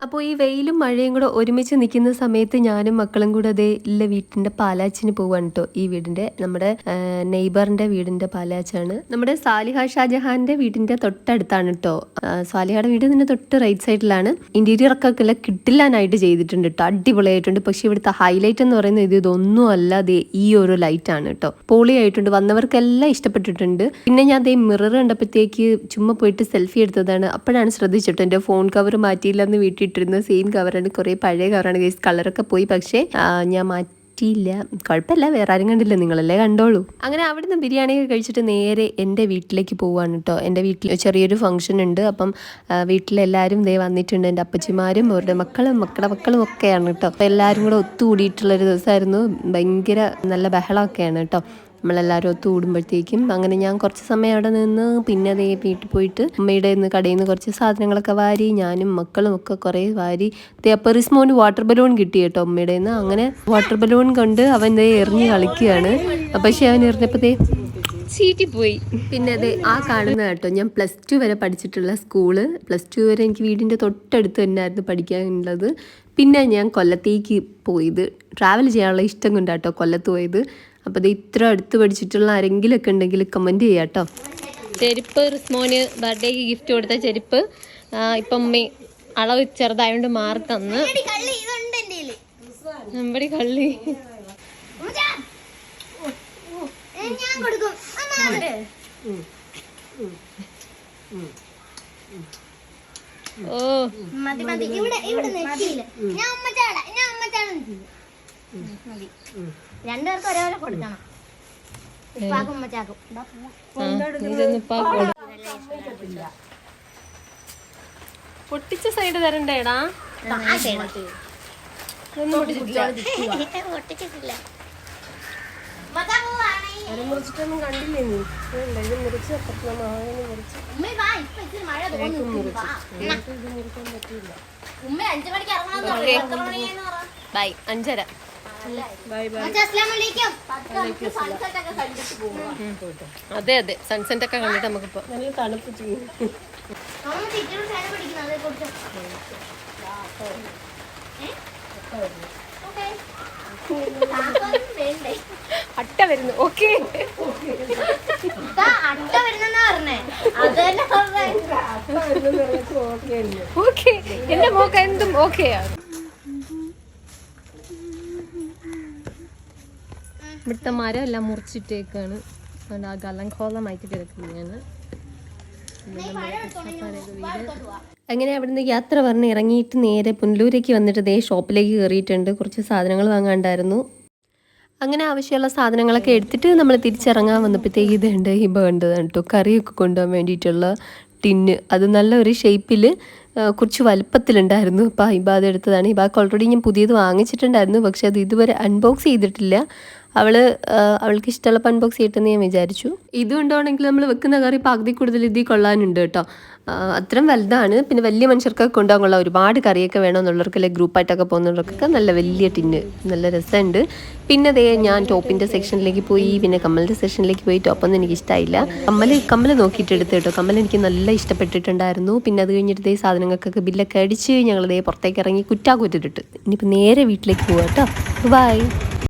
അപ്പോൾ ഈ വെയിലും മഴയും കൂടെ ഒരുമിച്ച് നിൽക്കുന്ന സമയത്ത് ഞാനും മക്കളും കൂടെ അതേ ഇല്ല വീട്ടിൻ്റെ പാലാച്ചിന് പോവാണ് കേട്ടോ. ഈ വീടിൻ്റെ നമ്മുടെ നെയ്ബറിൻ്റെ വീടിൻ്റെ പാലാച്ചാണ്. നമ്മുടെ സാലിഹ ഷാജഹാൻ്റെ വീടിൻ്റെ തൊട്ടടുത്താണ് കേട്ടോ. സാലിഹയുടെ വീട് ഇതിൻ്റെ തൊട്ട് റൈറ്റ് സൈഡിലാണ്. ഇൻറ്റീരിയർ ഒക്കെ എല്ലാം കിട്ടില്ലാനായിട്ട് ചെയ്തിട്ടുണ്ട് കേട്ടോ, അടിപൊളിയായിട്ടുണ്ട്. പക്ഷേ ഇവിടുത്തെ ഹൈലൈറ്റ് എന്ന് പറയുന്നത് ഇതൊന്നും അല്ലാതെ ഈ ഒരു ലൈറ്റാണ് കേട്ടോ. പൊളിയായിട്ടുണ്ട്, വന്നവർക്കെല്ലാം ഇഷ്ടപ്പെട്ടിട്ടുണ്ട്. പിന്നെ ഞാൻ അതേ മിറർ കണ്ടപ്പോഴത്തേക്ക് ചുമ്മാ പോയിട്ട് സെൽഫി എടുത്തതാണ്. അപ്പോഴാണ് ശ്രദ്ധിച്ചിട്ട് എൻ്റെ ഫോൺ കവർ മാറ്റിയില്ലെന്ന് വീട്ടിൽ ഇട്ടിരുന്ന സെയിം കവറാണ്, കുറേ പഴയ കവറാണ് ഗൈസ്. കളറൊക്കെ പോയി, പക്ഷേ ഞാൻ മാറ്റിയില്ല. കുഴപ്പമില്ല, വേറെ ആരും കണ്ടില്ല, നിങ്ങളല്ലേ കണ്ടോളൂ. അങ്ങനെ അവിടുന്ന് ബിരിയാണി കഴിച്ചിട്ട് നേരെ എൻ്റെ വീട്ടിലേക്ക് പോവാണ് കേട്ടോ. എൻ്റെ വീട്ടിൽ ചെറിയൊരു ഫംഗ്ഷൻ ഉണ്ട്. അപ്പം വീട്ടിലെല്ലാവരും ദേ വന്നിട്ടുണ്ട്. എൻ്റെ അപ്പച്ചിമാരും അവരുടെ മക്കളും മക്കളും ഒക്കെയാണ് കേട്ടോ. അപ്പം എല്ലാവരും കൂടെ ഒത്തുകൂടിയിട്ടുള്ളൊരു ദിവസമായിരുന്നു. ഭയങ്കര നല്ല ബഹളമൊക്കെയാണ് കേട്ടോ. നമ്മളെല്ലാവരും ഒത്തുകൂടുമ്പോഴത്തേക്കും അങ്ങനെ ഞാൻ കുറച്ച് സമയം അവിടെ നിന്ന് പിന്നെ അതേ വീട്ടിൽ പോയിട്ട് അമ്മയുടെ കടയിൽ നിന്ന് കുറച്ച് സാധനങ്ങളൊക്കെ വാരി ഞാനും മക്കളും ഒക്കെ കുറേ വാരി. അപ്പോൾ റിസ്മോന് വാട്ടർ ബലൂൺ കിട്ടി കേട്ടോ അമ്മയുടെ നിന്ന്. അങ്ങനെ വാട്ടർ ബലൂൺ കൊണ്ട് അവൻ എറിഞ്ഞ് കളിക്കുകയാണ്. പക്ഷേ അവൻ എറിഞ്ഞപ്പോഴത്തേ ചീറ്റിപ്പോയി. പിന്നെ അതെ ആ കാണുന്ന കേട്ടോ ഞാൻ +2 വരെ പഠിച്ചിട്ടുള്ള സ്കൂള്. +2 വരെ എനിക്ക് വീടിൻ്റെ തൊട്ടടുത്ത് തന്നെയായിരുന്നു പഠിക്കാനുള്ളത്. പിന്നെ ഞാൻ കൊല്ലത്തേക്ക് പോയത് ട്രാവൽ ചെയ്യാനുള്ള ഇഷ്ടം കൊണ്ടാട്ടോ കൊല്ലത്ത് പോയത്. അപ്പോൾ ഇത് ഇത്ര അടുത്ത് പഠിച്ചിട്ടുള്ള ആരെങ്കിലും ഒക്കെ ഉണ്ടെങ്കിൽ കമൻറ്റ് ചെയ്യാം കേട്ടോ. ചെരുപ്പ് റിസ്മോന് ബർത്ത്ഡേക്ക് ഗിഫ്റ്റ് കൊടുത്ത ചെരുപ്പ് ഇപ്പം അളവ് ചെറുതായതുകൊണ്ട് മാർക്ക് തന്ന്. നമ്മുടെ കള്ളി ഓ രണ്ടുപേർക്ക് ഒരേപോലെ കൊടുക്കണം. പൊട്ടിച്ച സൈഡ് തരണ്ടേടാ. മുറിച്ചിട്ടൊന്നും കണ്ടില്ലേ നീ? ഇത് മുറിച്ച് ബൈ 5:30. അതെ അതെ സൺസെറ്റ് ഒക്കെ കണ്ടിട്ട് നമുക്കിപ്പോ നല്ല തണുപ്പ് ചെയ്യും. അട്ട വരുന്നു. ഓക്കെ ഓക്കെ എന്റെ മോക്ക എന്തും ഓക്കെയാണ്. ഇവിടുത്തെ മരം എല്ലാം മുറിച്ചിട്ടേക്കാണ്. ആ ഗലങ്കോലമായിട്ട് കിടക്കുകയാണ്. അങ്ങനെ അവിടുന്ന് യാത്ര പറഞ്ഞ് ഇറങ്ങിയിട്ട് നേരെ പുനലൂരേക്ക് വന്നിട്ട് ദേ ഷോപ്പിലേക്ക് കയറിയിട്ടുണ്ട്. കുറച്ച് സാധനങ്ങൾ വാങ്ങാണ്ടായിരുന്നു. അങ്ങനെ ആവശ്യമുള്ള സാധനങ്ങളൊക്കെ എടുത്തിട്ട് നമ്മൾ തിരിച്ചിറങ്ങാൻ വന്നപ്പോഴത്തേക്ക് ഇതുണ്ട് ഹിബ കണ്ടതാണ് കേട്ടോ. കറിയൊക്കെ കൊണ്ടുപോകാൻ വേണ്ടിയിട്ടുള്ള ടിന്ന്. അത് നല്ലൊരു ഷേപ്പിൽ കുറച്ച് വലുപ്പത്തിലുണ്ടായിരുന്നു. അപ്പോൾ ഹിബ അത് എടുത്തതാണ്. ഹിബാക്ക് ഓൾറെഡി ഞാൻ പുതിയത് വാങ്ങിച്ചിട്ടുണ്ടായിരുന്നു, പക്ഷെ അത് ഇതുവരെ അൺബോക്സ് ചെയ്തിട്ടില്ല. അവൾക്ക് ഇഷ്ടമുള്ളപ്പോൾ അൺബോക്സ് ചെയ്തിട്ടെന്ന് ഞാൻ വിചാരിച്ചു. ഇതുകൊണ്ടാണെങ്കിൽ നമ്മൾ വെക്കുന്ന കറി പകുതി കൂടുതൽ ഇതിൽ കൊള്ളാനുണ്ട് കേട്ടോ. അത്രയും വലുതാണ്. പിന്നെ വലിയ മനുഷ്യർക്കൊക്കെ കൊണ്ടുപോകാൻ കൊള്ളാം. ഒരുപാട് കറിയൊക്കെ വേണമെന്നുള്ളവർക്കല്ലേ ഗ്രൂപ്പായിട്ടൊക്കെ പോകുന്നവർക്കൊക്കെ നല്ല വലിയ ടിന്ന്, നല്ല രസമുണ്ട്. പിന്നെ അതേ ഞാൻ ടോപ്പിൻ്റെ സെക്ഷനിലേക്ക് പോയി, പിന്നെ കമ്മലിൻ്റെ സെക്ഷനിലേക്ക് പോയി. ടോപ്പൊന്നും എനിക്ക് ഇഷ്ടമായില്ല. കമ്മൽ നോക്കിയിട്ട് എടുത്ത് കേട്ടോ. കമ്മൽ എനിക്ക് നല്ല ഇഷ്ടപ്പെട്ടിട്ടുണ്ടായിരുന്നു. പിന്നെ അത് കഴിഞ്ഞിട്ട് സാധനങ്ങൾക്കൊക്കെ ബില്ലൊക്കെ അടിച്ച് ഞങ്ങളിതേ പുറത്തേക്ക് ഇറങ്ങി കുറ്റാക്കുറ്റിട്ട് ഇനിയിപ്പോൾ നേരെ വീട്ടിലേക്ക് പോകാം കേട്ടോ. ബൈ.